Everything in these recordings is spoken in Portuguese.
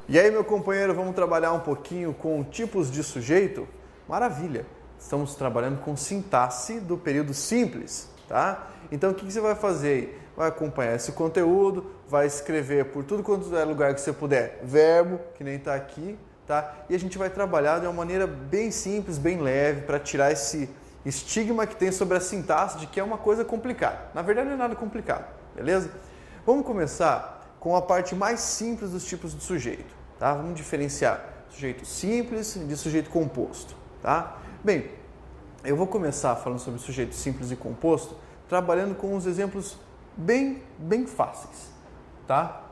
E aí, meu companheiro, vamos trabalhar um pouquinho com tipos de sujeito? Maravilha! Estamos trabalhando com sintaxe do período simples, tá? Então, o que você vai fazer? Vai acompanhar esse conteúdo, vai escrever por tudo quanto é lugar que você puder, verbo, que nem está aqui, tá? E a gente vai trabalhar de uma maneira bem simples, bem leve, para tirar esse estigma que tem sobre a sintaxe de que é uma coisa complicada. Na verdade, não é nada complicado, beleza? Vamos começar com a parte mais simples dos tipos de sujeito, tá? Vamos diferenciar sujeito simples de sujeito composto, tá? Bem, eu vou começar falando sobre sujeito simples e composto, trabalhando com uns exemplos bem fáceis, tá?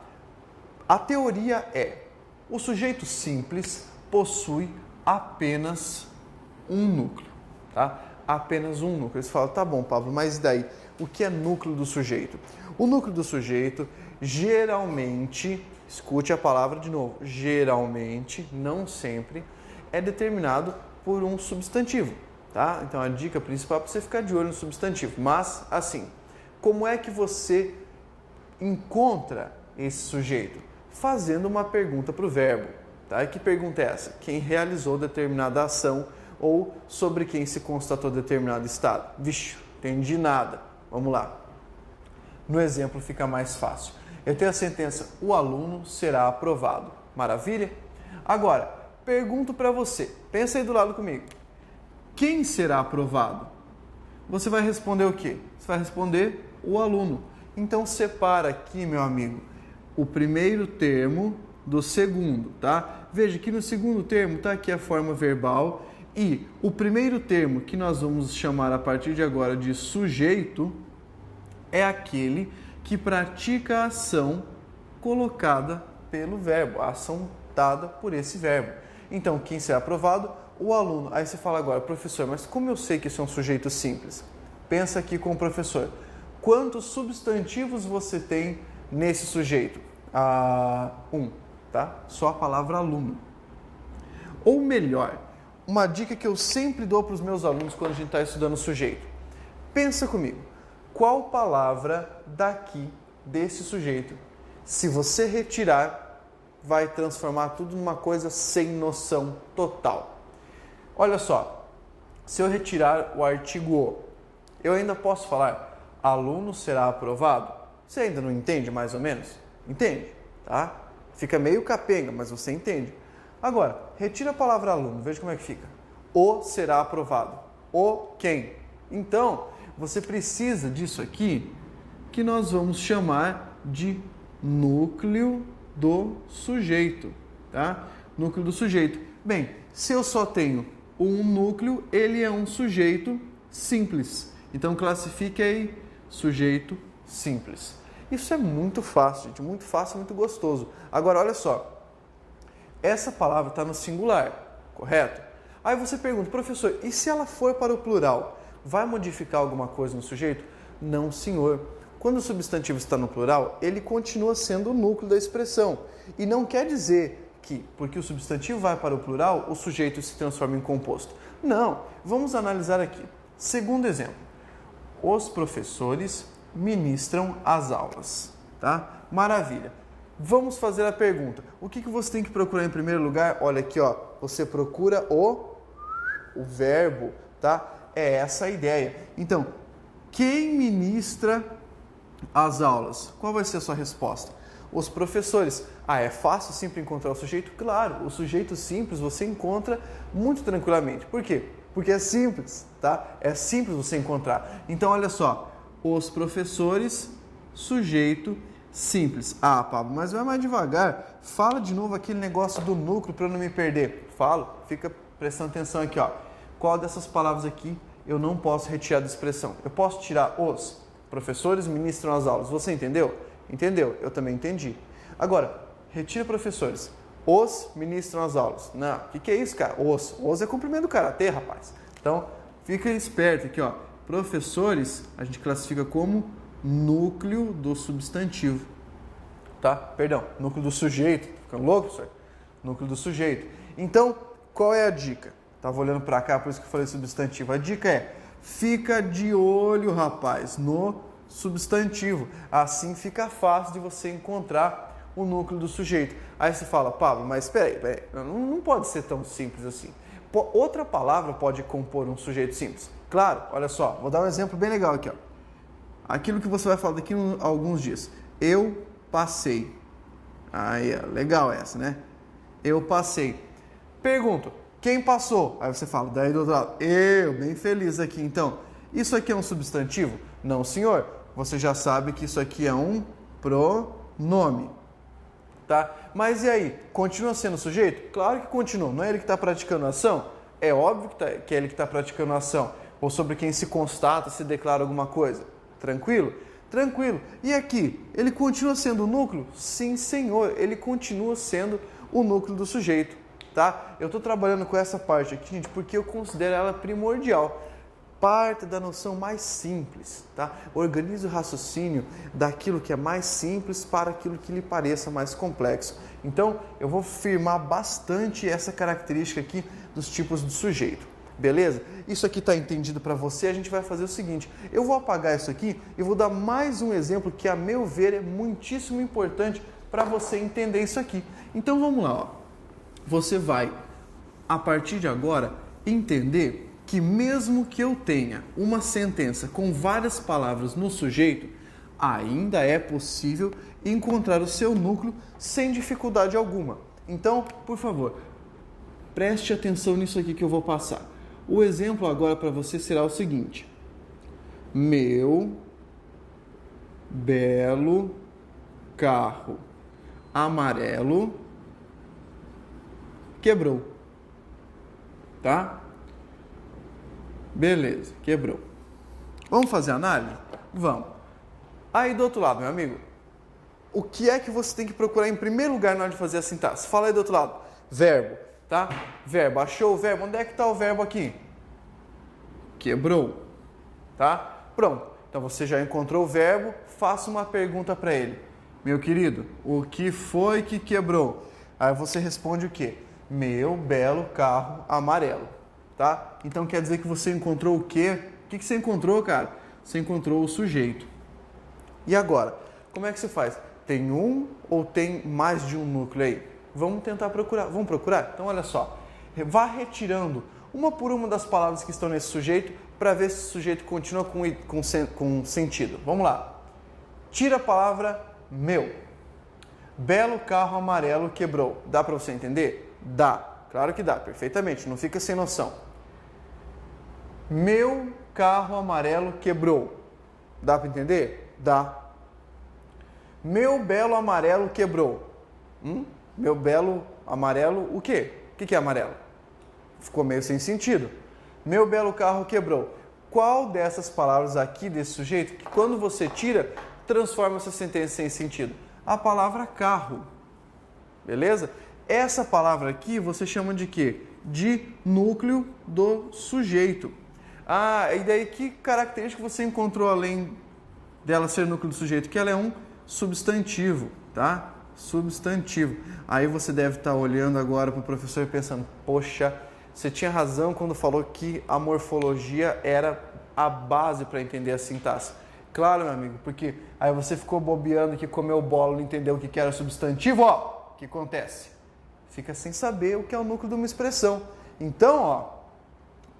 A teoria é: o sujeito simples possui apenas um núcleo, tá? Apenas um núcleo. Você fala, tá bom, Pablo, mas e daí? O que é núcleo do sujeito? O núcleo do sujeito, geralmente, escute a palavra de novo, geralmente, não sempre, é determinado por um substantivo, tá? Então a dica principal é para você ficar de olho no substantivo. Mas, assim, como é que você encontra esse sujeito? Fazendo uma pergunta para o verbo, tá? E que pergunta é essa? Quem realizou determinada ação ou sobre quem se constatou determinado estado? Vixe, entendi nada. Vamos lá. No exemplo fica mais fácil. Eu tenho a sentença: o aluno será aprovado. Maravilha? Agora, pergunto para você. Pensa aí do lado comigo. Quem será aprovado? Você vai responder o quê? Você vai responder o aluno. Então, separa aqui, meu amigo, o primeiro termo do segundo, tá? Veja que no segundo termo está aqui a forma verbal e o primeiro termo que nós vamos chamar a partir de agora de sujeito é aquele que pratica a ação colocada pelo verbo, a ação dada por esse verbo. Então, quem será aprovado? O aluno. Aí você fala agora, professor, mas como eu sei que isso é um sujeito simples? Pensa aqui com o professor. Quantos substantivos você tem nesse sujeito? Um, tá? Só a palavra aluno. Ou melhor, uma dica que eu sempre dou para os meus alunos quando a gente está estudando sujeito. Pensa comigo. Qual palavra daqui, desse sujeito, se você retirar, vai transformar tudo numa coisa sem noção total? Olha só, se eu retirar o artigo o, eu ainda posso falar aluno será aprovado? Você ainda não entende mais ou menos? Entende? Tá? Fica meio capenga, mas você entende. Agora, retira a palavra aluno, veja como é que fica. O será aprovado. O quem? Então, você precisa disso aqui, que nós vamos chamar de núcleo do sujeito, tá? Núcleo do sujeito. Bem, se eu só tenho um núcleo, ele é um sujeito simples. Então, classifique aí, sujeito simples. Isso é muito fácil, gente, muito fácil, muito gostoso. Agora, olha só, essa palavra está no singular, correto? Aí você pergunta, professor, e se ela for para o plural? Vai modificar alguma coisa no sujeito? Não, senhor. Quando o substantivo está no plural, ele continua sendo o núcleo da expressão. E não quer dizer que, porque o substantivo vai para o plural, o sujeito se transforma em composto. Não. Vamos analisar aqui. Segundo exemplo. Os professores ministram as aulas. Tá? Maravilha. Vamos fazer a pergunta. O que você tem que procurar em primeiro lugar? Olha aqui, ó. Você procura o verbo, tá? É essa a ideia. Então, quem ministra as aulas? Qual vai ser a sua resposta? Os professores. É fácil sempre encontrar o sujeito? Claro, o sujeito simples você encontra muito tranquilamente. Por quê? Porque é simples, tá? É simples você encontrar. Então, olha só. Os professores, sujeito simples. Pablo, mas vai mais devagar. Fala de novo aquele negócio do núcleo para eu não me perder. Falo, fica prestando atenção aqui, ó. Qual dessas palavras aqui eu não posso retirar da expressão? Eu posso tirar os professores ministram as aulas. Você entendeu? Entendeu? Eu também entendi. Agora, retira professores. Os ministram as aulas. Não, o que é isso, cara? Os é cumprimento do karatê, rapaz. Então, fica esperto aqui, ó. Professores, a gente classifica como núcleo do substantivo. Tá? Perdão, núcleo do sujeito. Ficando louco, professor? Núcleo do sujeito. Então, qual é a dica? Estava olhando para cá, por isso que eu falei substantivo. A dica é, fica de olho, rapaz, no substantivo. Assim fica fácil de você encontrar o núcleo do sujeito. Aí você fala, Pablo, mas espera aí, não pode ser tão simples assim. Outra palavra pode compor um sujeito simples. Claro, olha só, vou dar um exemplo bem legal aqui, ó. Aquilo que você vai falar daqui a alguns dias. Eu passei. Aí, legal essa, né? Eu passei. Pergunto, quem passou? Aí você fala, daí do outro lado, eu, bem feliz aqui. Então, isso aqui é um substantivo? Não, senhor. Você já sabe que isso aqui é um pronome. Tá? Mas e aí? Continua sendo sujeito? Claro que continua. Não é ele que está praticando a ação? É óbvio que é ele que está praticando a ação. Ou sobre quem se constata, se declara alguma coisa. Tranquilo? Tranquilo. E aqui, ele continua sendo o núcleo? Sim, senhor. Ele continua sendo o núcleo do sujeito. Tá? Eu estou trabalhando com essa parte aqui, gente, porque eu considero ela primordial. Parte da noção mais simples, tá? Organize o raciocínio daquilo que é mais simples para aquilo que lhe pareça mais complexo. Então, eu vou firmar bastante essa característica aqui dos tipos do sujeito. Beleza? Isso aqui está entendido para você, a gente vai fazer o seguinte, eu vou apagar isso aqui e vou dar mais um exemplo que, a meu ver, é muitíssimo importante para você entender isso aqui. Então, vamos lá, ó. Você vai, a partir de agora, entender que mesmo que eu tenha uma sentença com várias palavras no sujeito, ainda é possível encontrar o seu núcleo sem dificuldade alguma. Então, por favor, preste atenção nisso aqui que eu vou passar. O exemplo agora para você será o seguinte. Meu belo carro amarelo quebrou. Tá? Beleza, quebrou. Vamos fazer análise? Vamos. Aí do outro lado, meu amigo, o que é que você tem que procurar em primeiro lugar na hora de fazer a sintaxe? Fala aí do outro lado. Verbo, tá? Verbo, achou o verbo? Onde é que está o verbo aqui? Quebrou, tá? Pronto. Então você já encontrou o verbo, faça uma pergunta para ele. Meu querido, o que foi que quebrou? Aí você responde o quê? Meu belo carro amarelo. Tá? Então quer dizer que você encontrou o quê? O que você encontrou, cara? Você encontrou o sujeito. E agora, como é que você faz? Tem um ou tem mais de um núcleo aí? Vamos tentar procurar. Vamos procurar? Então olha só. Vá retirando uma por uma das palavras que estão nesse sujeito para ver se o sujeito continua com sentido. Vamos lá. Tira a palavra meu. Belo carro amarelo quebrou. Dá para você entender? Dá. Claro que dá, perfeitamente. Não fica sem noção. Meu carro amarelo quebrou. Dá para entender? Dá. Meu belo amarelo quebrou. Meu belo amarelo, o quê? O que é amarelo? Ficou meio sem sentido. Meu belo carro quebrou. Qual dessas palavras aqui desse sujeito, que quando você tira, transforma essa sentença sem sentido? A palavra carro. Beleza? Essa palavra aqui você chama de quê? De núcleo do sujeito. Ah, e daí que característica você encontrou além dela ser núcleo do sujeito? Que ela é um substantivo, tá? Substantivo. Aí você deve estar olhando agora para o professor e pensando, poxa, você tinha razão quando falou que a morfologia era a base para entender a sintaxe. Claro, meu amigo, porque aí você ficou bobeando que comeu bola, não entendeu o que era substantivo, ó, o que acontece? Fica sem saber o que é o núcleo de uma expressão. Então, ó,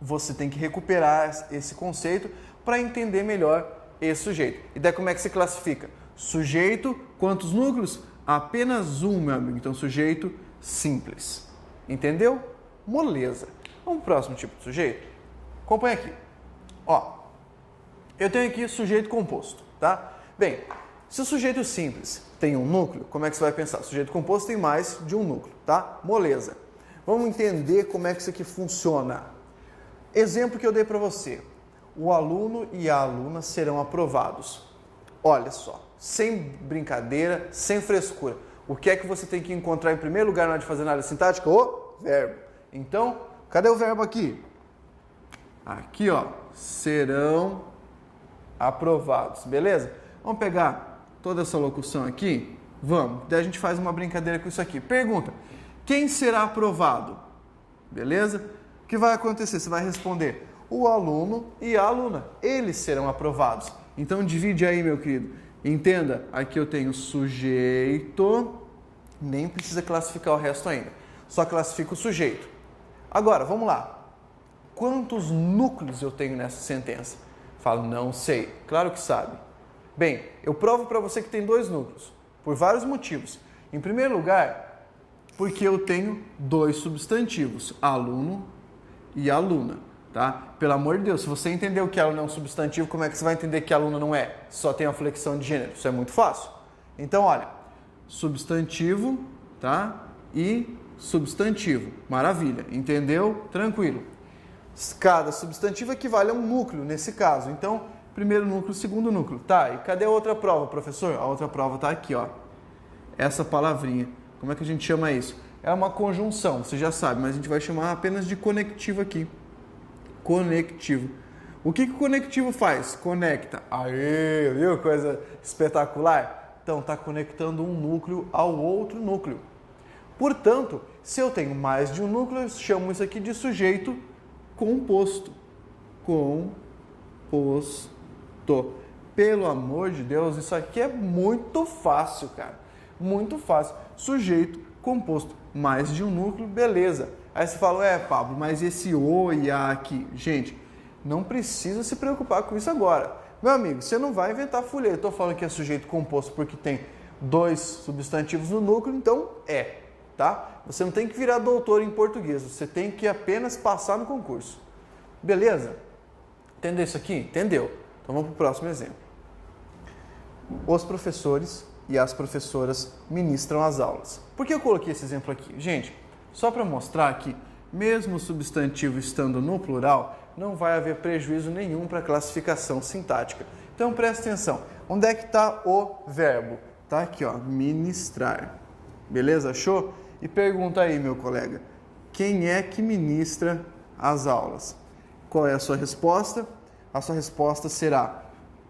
você tem que recuperar esse conceito para entender melhor esse sujeito. E daí como é que se classifica? Sujeito, quantos núcleos? Apenas um, meu amigo. Então, sujeito simples. Entendeu? Moleza. Vamos pro próximo tipo de sujeito? Acompanha aqui. Ó, eu tenho aqui sujeito composto, tá? Bem, se o sujeito simples tem um núcleo, como é que você vai pensar? O sujeito composto tem mais de um núcleo, tá? Moleza. Vamos entender como é que isso aqui funciona. Exemplo que eu dei para você. O aluno e a aluna serão aprovados. Olha só, sem brincadeira, sem frescura. O que é que você tem que encontrar em primeiro lugar na hora de fazer análise sintática? O verbo. Então, cadê o verbo aqui? Aqui, ó, serão aprovados, beleza? Vamos pegar toda essa locução aqui? Vamos. Daí a gente faz uma brincadeira com isso aqui. Pergunta, quem será aprovado? Beleza? O que vai acontecer? Você vai responder, o aluno e a aluna. Eles serão aprovados. Então, divide aí, meu querido. Entenda, aqui eu tenho sujeito Nem precisa classificar o resto ainda. Só classifica o sujeito. Agora, vamos lá. Quantos núcleos eu tenho nessa sentença? Falo, não sei. Claro que sabe. Bem, eu provo para você que tem 2 núcleos, por vários motivos. Em primeiro lugar, porque eu tenho 2 substantivos, aluno e aluna, tá? Pelo amor de Deus, se você entendeu que aluno é um substantivo, como é que você vai entender que aluna não é? Só tem a flexão de gênero, isso é muito fácil. Então, olha, substantivo, tá? E substantivo, maravilha, entendeu? Tranquilo. Cada substantivo equivale a um núcleo, nesse caso. Então, primeiro núcleo, segundo núcleo. Tá, e cadê a outra prova, professor? A outra prova tá aqui, ó. Essa palavrinha. Como é que a gente chama isso? É uma conjunção, você já sabe, mas a gente vai chamar apenas de conectivo aqui. Conectivo. O que o conectivo faz? Conecta. Aê, viu? Coisa espetacular. Então, tá conectando um núcleo ao outro núcleo. Portanto, se eu tenho mais de um núcleo, eu chamo isso aqui de sujeito composto. Composto. Pelo amor de Deus, isso aqui é muito fácil, cara. Muito fácil. Sujeito composto. Mais de um núcleo, beleza. Aí você fala, Pablo, mas esse o e a aqui? Gente, não precisa se preocupar com isso agora. Meu amigo, você não vai inventar folha. Eu estou falando que é sujeito composto porque tem 2 substantivos no núcleo, então tá? Você não tem que virar doutor em português, você tem que apenas passar no concurso. Beleza? Entendeu isso aqui? Entendeu. Então vamos para o próximo exemplo. Os professores e as professoras ministram as aulas. Por que eu coloquei esse exemplo aqui? Gente, só para mostrar que mesmo o substantivo estando no plural, não vai haver prejuízo nenhum para a classificação sintática. Então presta atenção. Onde é que está o verbo? Está aqui, ó, ministrar. Beleza? Achou? E pergunta aí, meu colega, quem é que ministra as aulas? Qual é a sua resposta? A sua resposta será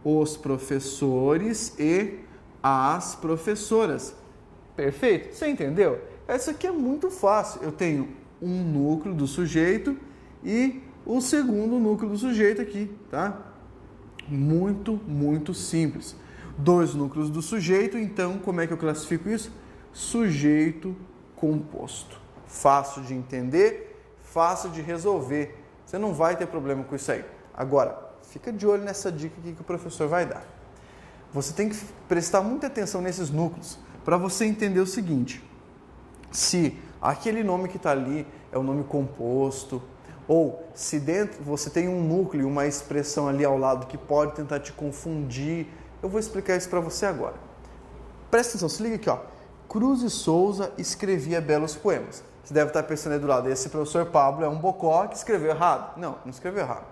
os professores e as professoras. Perfeito? Você entendeu? Isso aqui é muito fácil. Eu tenho um núcleo do sujeito e o segundo núcleo do sujeito aqui, tá? Muito, muito simples. 2 núcleos do sujeito, então como é que eu classifico isso? Sujeito composto. Fácil de entender, fácil de resolver. Você não vai ter problema com isso aí. Agora, fica de olho nessa dica aqui que o professor vai dar. Você tem que prestar muita atenção nesses núcleos para você entender o seguinte: se aquele nome que está ali é um nome composto, ou se dentro você tem um núcleo, uma expressão ali ao lado que pode tentar te confundir, eu vou explicar isso para você agora. Presta atenção, se liga aqui, ó. Cruz e Souza escrevia belos poemas. Você deve estar pensando aí do lado, esse professor Pablo é um bocó que escreveu errado. Não escreveu errado.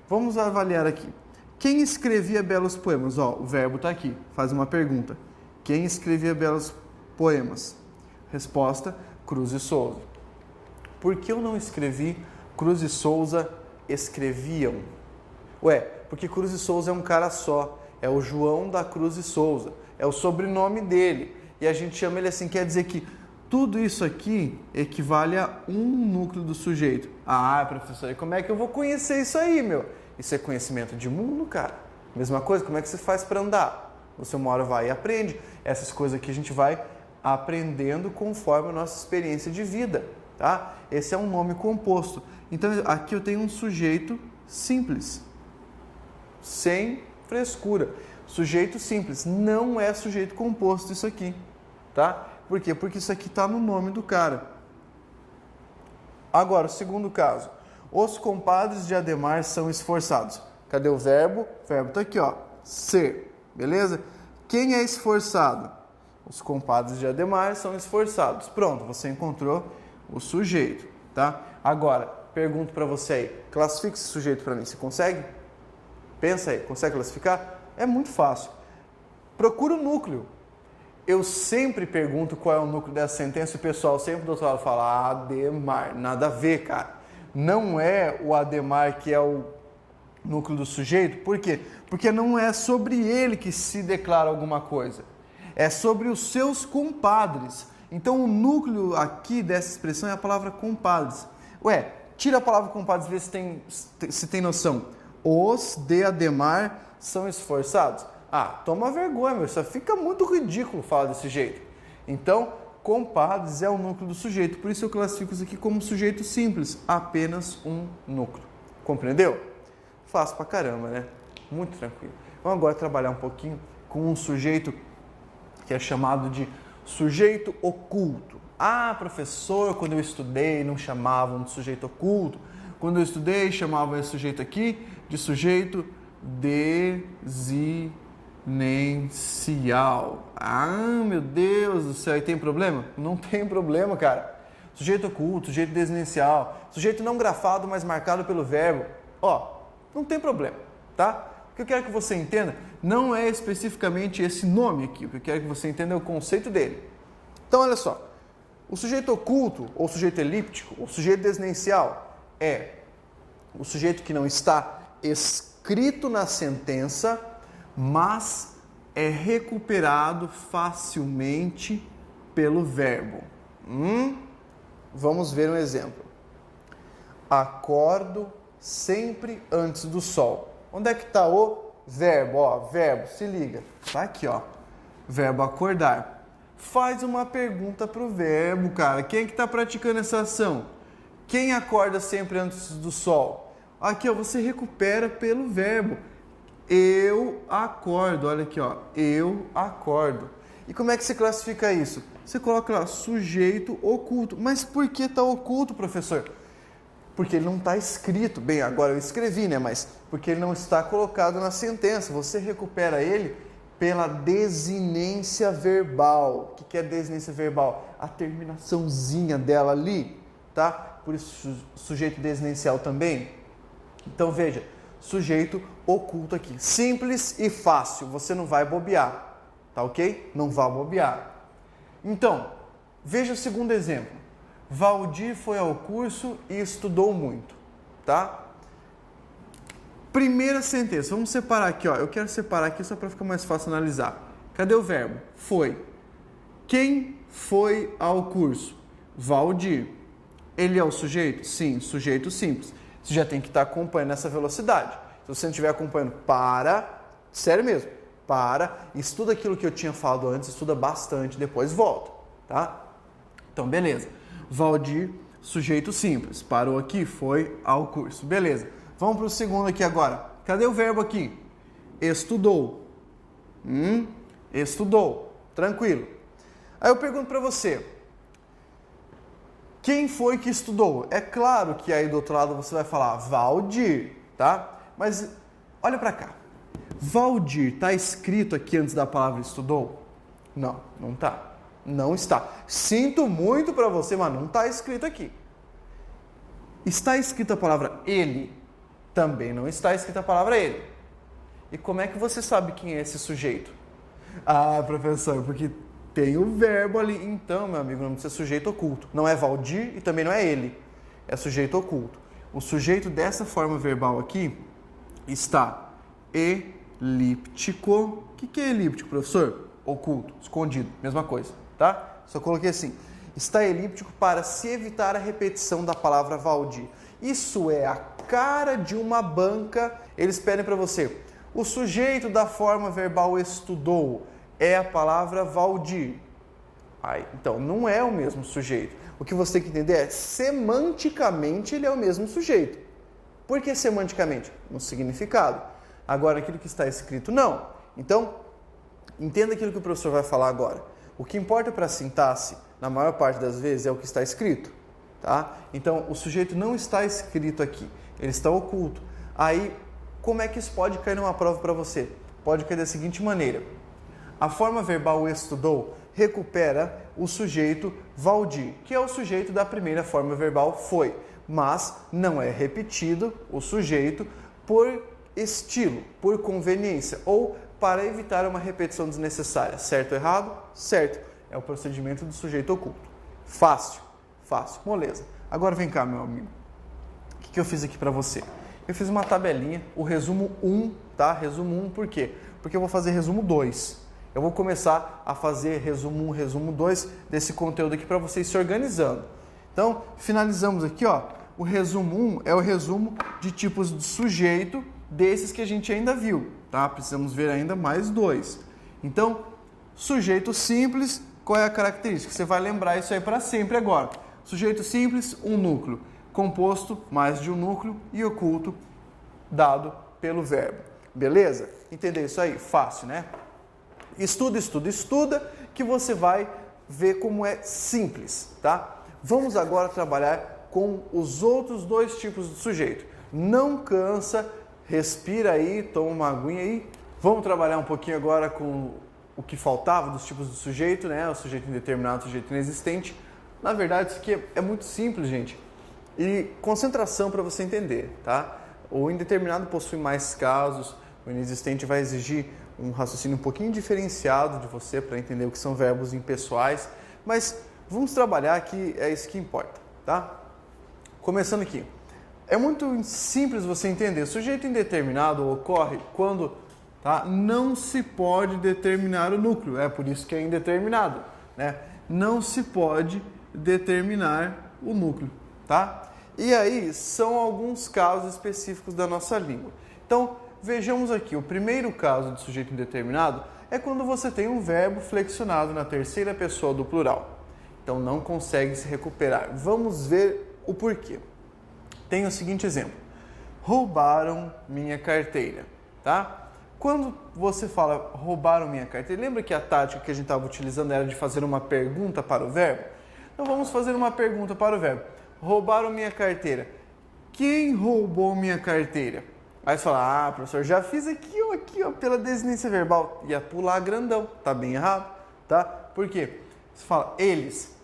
Vamos avaliar aqui. Quem escrevia belos poemas? Ó, o verbo está aqui. Faz uma pergunta. Quem escrevia belos poemas? Resposta, Cruz e Souza. Por que eu não escrevi Cruz e Souza escreviam? Porque Cruz e Souza é um cara só. É o João da Cruz e Souza. É o sobrenome dele. E a gente chama ele assim, quer dizer que tudo isso aqui equivale a um núcleo do sujeito. Ah, professor, e como é que eu vou conhecer isso aí, meu? Isso é conhecimento de mundo, cara. Mesma coisa, como é que você faz para andar? Você uma hora vai e aprende. Essas coisas aqui a gente vai aprendendo conforme a nossa experiência de vida, tá? Esse é um nome composto. Então, aqui eu tenho um sujeito simples, sem frescura. Sujeito simples, não é sujeito composto isso aqui, tá? Por quê? Porque isso aqui está no nome do cara. Agora, o segundo caso. Os compadres de Ademar são esforçados. Cadê o verbo? O verbo está aqui, ó. Ser. Beleza? Quem é esforçado? Os compadres de Ademar são esforçados. Pronto, você encontrou o sujeito, tá? Agora, pergunto para você aí. Classifica esse sujeito para mim. Você consegue? Pensa aí. Consegue classificar? É muito fácil. Procura o núcleo. Eu sempre pergunto qual é o núcleo dessa sentença e o pessoal sempre do outro lado fala Ademar. Nada a ver, cara. Não é o Ademar que é o núcleo do sujeito. Por quê? Porque não é sobre ele que se declara alguma coisa. É sobre os seus compadres. Então o núcleo aqui dessa expressão é a palavra compadres. Tira a palavra compadres e vê se tem noção. Os de Ademar são esforçados. Toma vergonha, meu. Isso fica muito ridículo falar desse jeito. Então, compadres é o núcleo do sujeito, por isso eu classifico isso aqui como sujeito simples, apenas um núcleo. Compreendeu? Fácil pra caramba, né? Muito tranquilo. Vamos agora trabalhar um pouquinho com um sujeito que é chamado de sujeito oculto. Ah, professor, quando eu estudei não chamavam de sujeito oculto. Quando eu estudei chamavam esse sujeito aqui de sujeito desinencial. Ah, meu Deus do céu, e tem problema? Não tem problema, cara. Sujeito oculto, sujeito desinencial, sujeito não grafado, mas marcado pelo verbo. Ó, não tem problema, tá? O que eu quero que você entenda não é especificamente esse nome aqui. O que eu quero que você entenda é o conceito dele. Então, olha só. O sujeito oculto, ou sujeito elíptico, ou sujeito desinencial é o sujeito que não está escrito na sentença, mas é recuperado facilmente pelo verbo. Vamos ver um exemplo. Acordo sempre antes do sol. Onde é que está o verbo? Ó, verbo, se liga. Tá aqui, ó. Verbo acordar. Faz uma pergunta pro verbo, cara. Quem é que está praticando essa ação? Quem acorda sempre antes do sol? Aqui, ó, você recupera pelo verbo. Eu acordo. Olha aqui, ó. Eu acordo. E como é que você classifica isso? Você coloca lá, sujeito oculto. Mas por que está oculto, professor? Porque ele não está escrito. Bem, agora eu escrevi, né? Mas porque ele não está colocado na sentença. Você recupera ele pela desinência verbal. O que é desinência verbal? A terminaçãozinha dela ali, tá? Por isso, sujeito desinencial também. Então, veja, sujeito oculto aqui. Simples e fácil. Você não vai bobear, tá ok? Não vai bobear. Então, veja o segundo exemplo. Valdir foi ao curso e estudou muito, tá? Primeira sentença, vamos separar aqui, ó. Eu quero separar aqui só para ficar mais fácil analisar. Cadê o verbo? Foi. Quem foi ao curso? Valdir. Ele é o sujeito? Sim, sujeito simples. Você já tem que estar acompanhando essa velocidade. Se você não estiver acompanhando, sério mesmo, estuda aquilo que eu tinha falado antes, estuda bastante, depois volta, tá? Então, beleza. Valdir, sujeito simples. Parou aqui, foi ao curso. Beleza. Vamos para o segundo aqui agora. Cadê o verbo aqui? Estudou. Estudou. Tranquilo. Aí eu pergunto para você. Quem foi que estudou? É claro que aí do outro lado você vai falar Valdir, tá? Mas olha para cá. Valdir está escrito aqui antes da palavra estudou? Não, não está. Não está. Sinto muito para você, mas não está escrito aqui. Está escrita a palavra ele? Também não está escrita a palavra ele. E como é que você sabe quem é esse sujeito? Ah, professor, porque tem o verbo ali. Então, meu amigo, não precisa ser sujeito oculto. Não é Valdir e também não é ele. É sujeito oculto. O sujeito dessa forma verbal aqui está elíptico. O que é elíptico, professor? Oculto, escondido, mesma coisa. Tá? Só coloquei assim, está elíptico para se evitar a repetição da palavra Valdir. Isso é a cara de uma banca. Eles pedem para você, o sujeito da forma verbal estudou é a palavra Valdir. Então, não é o mesmo sujeito. O que você tem que entender é, semanticamente, ele é o mesmo sujeito. Por que semanticamente? No significado. Agora, aquilo que está escrito, não. Então, entenda aquilo que o professor vai falar agora. O que importa para a sintaxe, na maior parte das vezes, é o que está escrito. Tá? Então, o sujeito não está escrito aqui, ele está oculto. Aí, como é que isso pode cair numa prova para você? Pode cair da seguinte maneira. A forma verbal estudou recupera o sujeito Valdir, que é o sujeito da primeira forma verbal foi, mas não é repetido o sujeito por estilo, por conveniência ou para evitar uma repetição desnecessária. Certo ou errado? Certo. É o procedimento do sujeito oculto. Fácil. Fácil. Moleza. Agora vem cá, meu amigo. O que eu fiz aqui para você? Eu fiz uma tabelinha, o resumo 1, tá? Resumo 1 por quê? Porque eu vou fazer resumo 2. Eu vou começar a fazer resumo 1, resumo 2 desse conteúdo aqui para vocês se organizando. Então, finalizamos aqui, ó. O resumo 1 é o resumo de tipos de sujeito desses que a gente ainda viu, tá? Precisamos ver ainda mais 2. Então, sujeito simples, qual é a característica? Você vai lembrar isso aí para sempre agora. Sujeito simples, um núcleo. Composto, mais de um núcleo. E oculto, dado pelo verbo. Beleza? Entender isso aí? Fácil, né? Estuda, estuda, estuda, que você vai ver como é simples, tá? Vamos agora trabalhar com os outros dois tipos de sujeito. Não cansa, respira aí, toma uma aguinha aí. Vamos trabalhar um pouquinho agora com o que faltava dos tipos de sujeito, né? O sujeito indeterminado, o sujeito inexistente. Na verdade, isso aqui é muito simples, gente. E concentração para você entender, tá? O indeterminado possui mais casos, o inexistente vai exigir um raciocínio um pouquinho diferenciado de você para entender o que são verbos impessoais, mas vamos trabalhar que é isso que importa, tá? Começando aqui. É muito simples você entender. O sujeito indeterminado ocorre quando, tá, não se pode determinar o núcleo. É por isso que é indeterminado, né? Não se pode determinar o núcleo, tá? E aí são alguns casos específicos da nossa língua. Então, vejamos aqui, o primeiro caso de sujeito indeterminado é quando você tem um verbo flexionado na terceira pessoa do plural. Então não consegue se recuperar. Vamos ver o porquê. Tem o seguinte exemplo. Roubaram minha carteira, tá? Quando você fala roubaram minha carteira, lembra que a tática que a gente estava utilizando era de fazer uma pergunta para o verbo? Então vamos fazer uma pergunta para o verbo. Roubaram minha carteira. Quem roubou minha carteira? Aí você fala, professor, já fiz aqui, ó, pela desinência verbal. Ia pular grandão, tá bem errado, tá? Por quê? Você fala, eles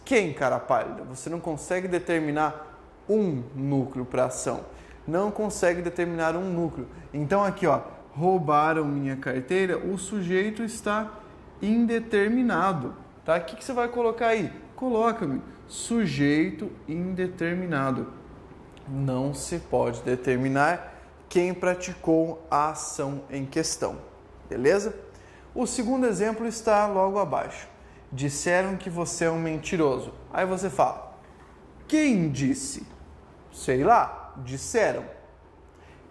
quem, cara pálida? Você não consegue determinar um núcleo para ação. Não consegue determinar um núcleo. Então aqui, ó, roubaram minha carteira, o sujeito está indeterminado, tá? O que você vai colocar aí? Coloca-me, sujeito indeterminado. Não se pode determinar quem praticou a ação em questão, beleza? O segundo exemplo está logo abaixo. Disseram que você é um mentiroso. Aí você fala, quem disse? Sei lá, disseram.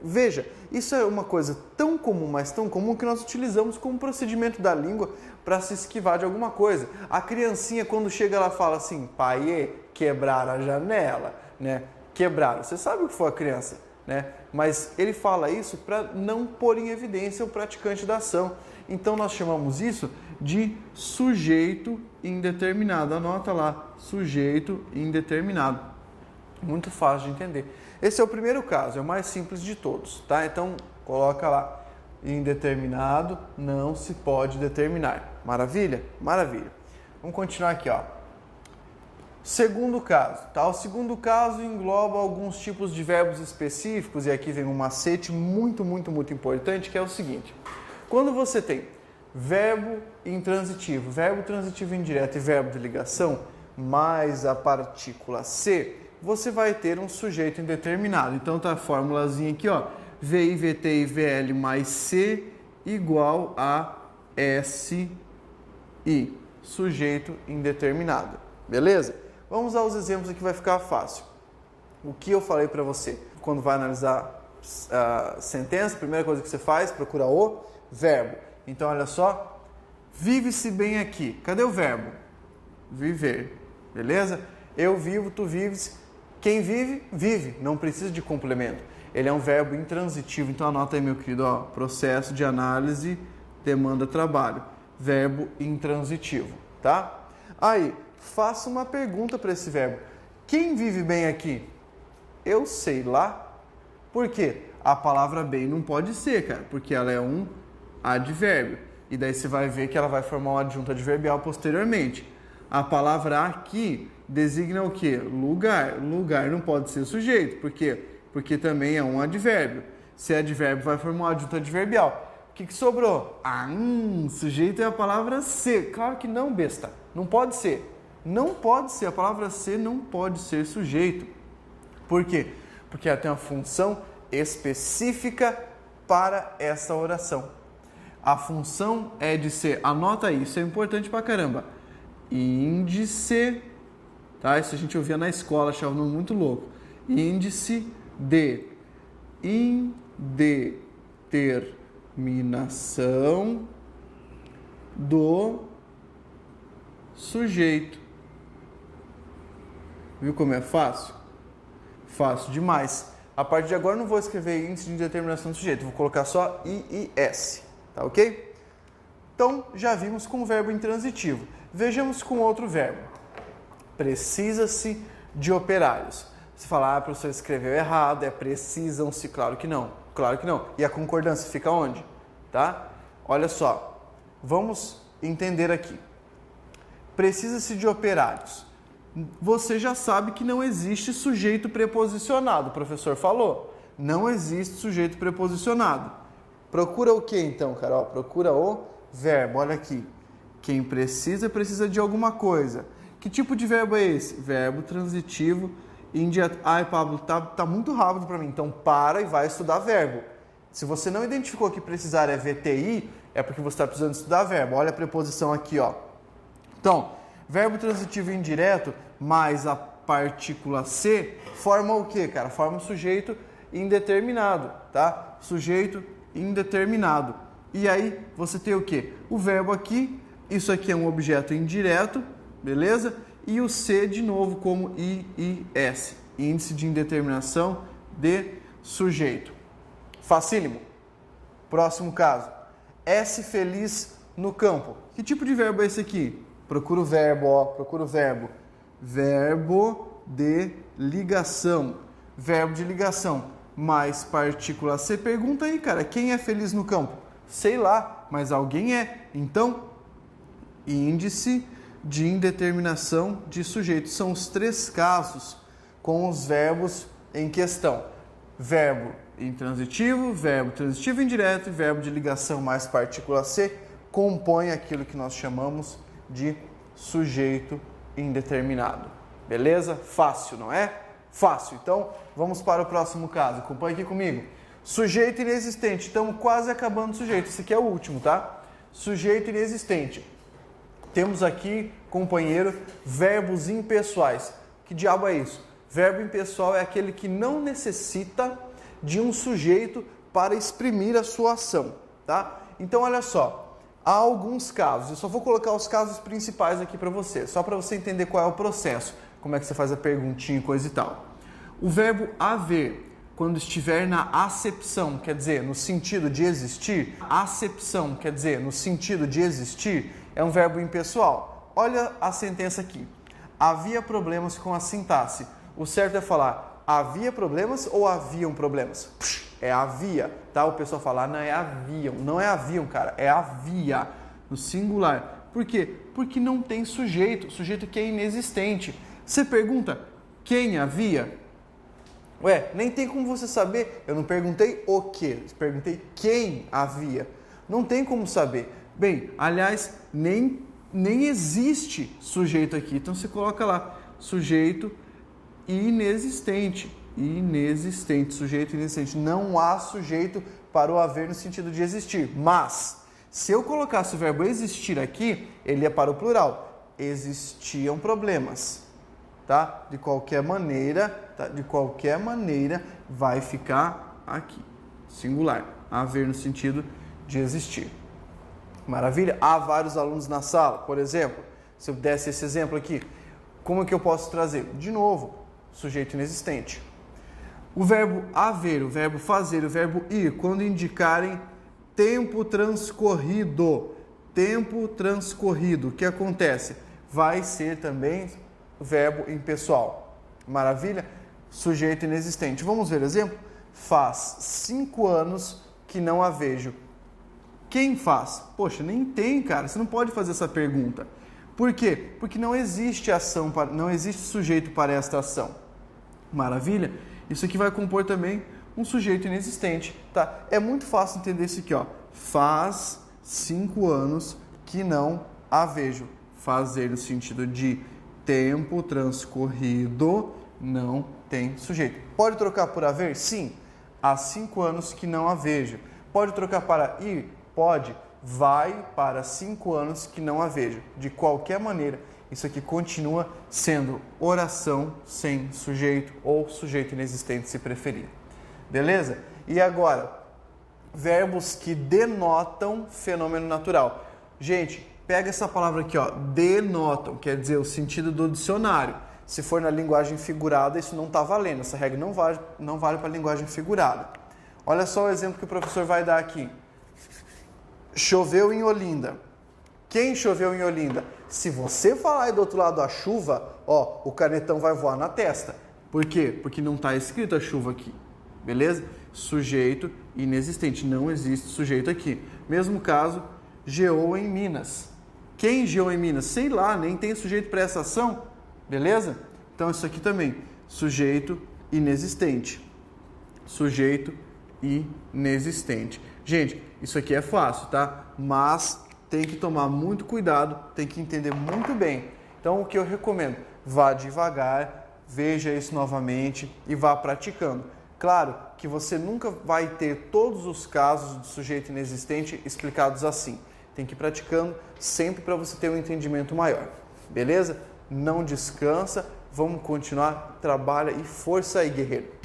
Veja, isso é uma coisa tão comum, mas tão comum que nós utilizamos como procedimento da língua para se esquivar de alguma coisa. A criancinha, quando chega, ela fala assim, pai, quebraram a janela, né? Quebraram. Você sabe o que foi a criança, né? Mas ele fala isso para não pôr em evidência o praticante da ação. Então nós chamamos isso de sujeito indeterminado. Anota lá, sujeito indeterminado. Muito fácil de entender. Esse é o primeiro caso, é o mais simples de todos, tá? Então coloca lá, indeterminado não se pode determinar. Maravilha? Maravilha. Vamos continuar aqui, ó. Segundo caso, tá? O segundo caso engloba alguns tipos de verbos específicos e aqui vem um macete muito importante, que é o seguinte. Quando você tem verbo intransitivo, verbo transitivo indireto e verbo de ligação, mais a partícula se, você vai ter um sujeito indeterminado. Então tá a formulazinha aqui, ó, VI, VT e VL mais C igual a SI, sujeito indeterminado. Beleza? Vamos aos exemplos aqui, vai ficar fácil. O que eu falei para você? Quando vai analisar a sentença, a primeira coisa que você faz, procura o verbo. Então, olha só, vive-se bem aqui. Cadê o verbo? Viver. Beleza? Eu vivo, tu vives. Quem vive, vive. Não precisa de complemento. Ele é um verbo intransitivo. Então, anota aí, meu querido, ó, processo de análise, demanda trabalho. Verbo intransitivo, tá? Aí, faça uma pergunta para esse verbo. Quem vive bem aqui? Eu sei lá. Por quê? A palavra bem não pode ser, cara, porque ela é um advérbio. E daí você vai ver que ela vai formar um adjunto adverbial posteriormente. A palavra aqui designa o quê? Lugar. Lugar não pode ser sujeito. Por quê? Porque também é um advérbio. Se é advérbio, vai formar um adjunto adverbial. O que sobrou? Sujeito é a palavra ser. Claro que não, besta. Não pode ser. Não pode ser. A palavra ser não pode ser sujeito. Por quê? Porque ela tem uma função específica para essa oração. A função é de ser, anota aí, isso é importante pra caramba, índice, tá? Isso a gente ouvia na escola, achava muito louco. Índice de indeterminação do sujeito. Viu como é fácil? Fácil demais. A partir de agora eu não vou escrever índice de indeterminação do sujeito, vou colocar só IIS, tá ok? Então, já vimos com o verbo intransitivo. Vejamos com outro verbo. Precisa-se de operários. Você fala, o professor escreveu errado, precisam-se. Claro que não, claro que não. E a concordância fica onde? Tá? Olha só, vamos entender aqui. Precisa-se de operários. Você já sabe que não existe sujeito preposicionado, o professor falou. Não existe sujeito preposicionado. Procura o que então, Carol? Procura o verbo, olha aqui. Quem precisa, precisa de alguma coisa. Que tipo de verbo é esse? Verbo transitivo indireto. Ai, Pablo, tá muito rápido para mim. Então para e vai estudar verbo. Se você não identificou que precisar é VTI, é porque você está precisando estudar verbo. Olha a preposição aqui, ó. Então, verbo transitivo indireto mais a partícula C forma o quê, cara? Forma o sujeito indeterminado, tá? Sujeito indeterminado. E aí você tem o quê? O verbo aqui, isso aqui é um objeto indireto, beleza? E o C de novo como IIS, índice de indeterminação de sujeito. Facílimo. Próximo caso. S feliz no campo. Que tipo de verbo é esse aqui? Procura o verbo, ó. Procura o verbo. Verbo de ligação. Verbo de ligação mais partícula C. Pergunta aí, cara, quem é feliz no campo? Sei lá, mas alguém é. Então, índice de indeterminação de sujeito. São os 3 casos com os verbos em questão. Verbo intransitivo, verbo transitivo indireto e verbo de ligação mais partícula C compõem aquilo que nós chamamos de sujeito indeterminado. Beleza? Fácil, não é? Fácil. Então, vamos para o próximo caso. Acompanhe aqui comigo. Sujeito inexistente. Estamos quase acabando o sujeito. Esse aqui é o último, tá? Sujeito inexistente. Temos aqui, companheiro, verbos impessoais. Que diabo é isso? Verbo impessoal é aquele que não necessita de um sujeito para exprimir a sua ação, tá? Então, olha só, há alguns casos, eu só vou colocar os casos principais aqui para você, só para você entender qual é o processo, como é que você faz a perguntinha e coisa e tal. O verbo haver, quando estiver na acepção, quer dizer, no sentido de existir, acepção, quer dizer, no sentido de existir, é um verbo impessoal. Olha a sentença aqui. Havia problemas com a sintaxe. O certo é falar havia problemas ou haviam problemas? É havia, tá? O pessoal fala, não é haviam. Não é haviam, cara, é havia, no singular. Por quê? Porque não tem sujeito, sujeito que é inexistente. Você pergunta, quem havia? Ué, nem tem como você saber. Eu não perguntei o quê, perguntei quem havia. Não tem como saber. Bem, aliás, nem existe sujeito aqui. Então você coloca lá, sujeito inexistente. Inexistente, sujeito inexistente. Não há sujeito para o haver no sentido de existir. Mas, se eu colocasse o verbo existir aqui, ele é para o plural. Existiam problemas. Tá? De qualquer maneira, tá? De qualquer maneira, vai ficar aqui. Singular. Haver no sentido de existir. Maravilha? Há vários alunos na sala, por exemplo. Se eu desse esse exemplo aqui, como é que eu posso trazer? De novo, sujeito inexistente. O verbo haver, o verbo fazer, o verbo ir, quando indicarem tempo transcorrido. Tempo transcorrido. O que acontece? Vai ser também verbo impessoal. Maravilha? Sujeito inexistente. Vamos ver o exemplo? Faz 5 anos que não a vejo. Quem faz? Poxa, nem tem, cara. Você não pode fazer essa pergunta. Por quê? Porque não existe ação, não existe sujeito para esta ação. Maravilha? Isso aqui vai compor também um sujeito inexistente, tá? É muito fácil entender isso aqui, ó. Faz 5 anos que não a vejo. Fazer no sentido de tempo transcorrido, não tem sujeito. Pode trocar por haver? Sim. Há 5 anos que não a vejo. Pode trocar para ir? Pode. Vai para 5 anos que não a vejo. De qualquer maneira, isso aqui continua sendo oração sem sujeito ou sujeito inexistente, se preferir. Beleza? E agora, verbos que denotam fenômeno natural. Gente, Pega essa palavra aqui, ó, denotam, quer dizer o sentido do dicionário. Se for na linguagem figurada, isso não está valendo. Essa regra não vale para a linguagem figurada. Olha só o exemplo que o professor vai dar aqui. Choveu em Olinda. Quem choveu em Olinda? Se você falar aí do outro lado a chuva, ó, o canetão vai voar na testa. Por quê? Porque não está escrito a chuva aqui. Beleza? Sujeito inexistente. Não existe sujeito aqui. Mesmo caso, geou em Minas. Quem geou em Minas? Sei lá, nem tem sujeito para essa ação. Beleza? Então isso aqui também. Sujeito inexistente. Sujeito inexistente. Gente, isso aqui é fácil, tá? Mas tem que tomar muito cuidado, tem que entender muito bem. Então o que eu recomendo? Vá devagar, veja isso novamente e vá praticando. Claro que você nunca vai ter todos os casos de sujeito inexistente explicados assim. Tem que ir praticando sempre para você ter um entendimento maior. Beleza? Não descansa, vamos continuar, trabalha e força aí, guerreiro!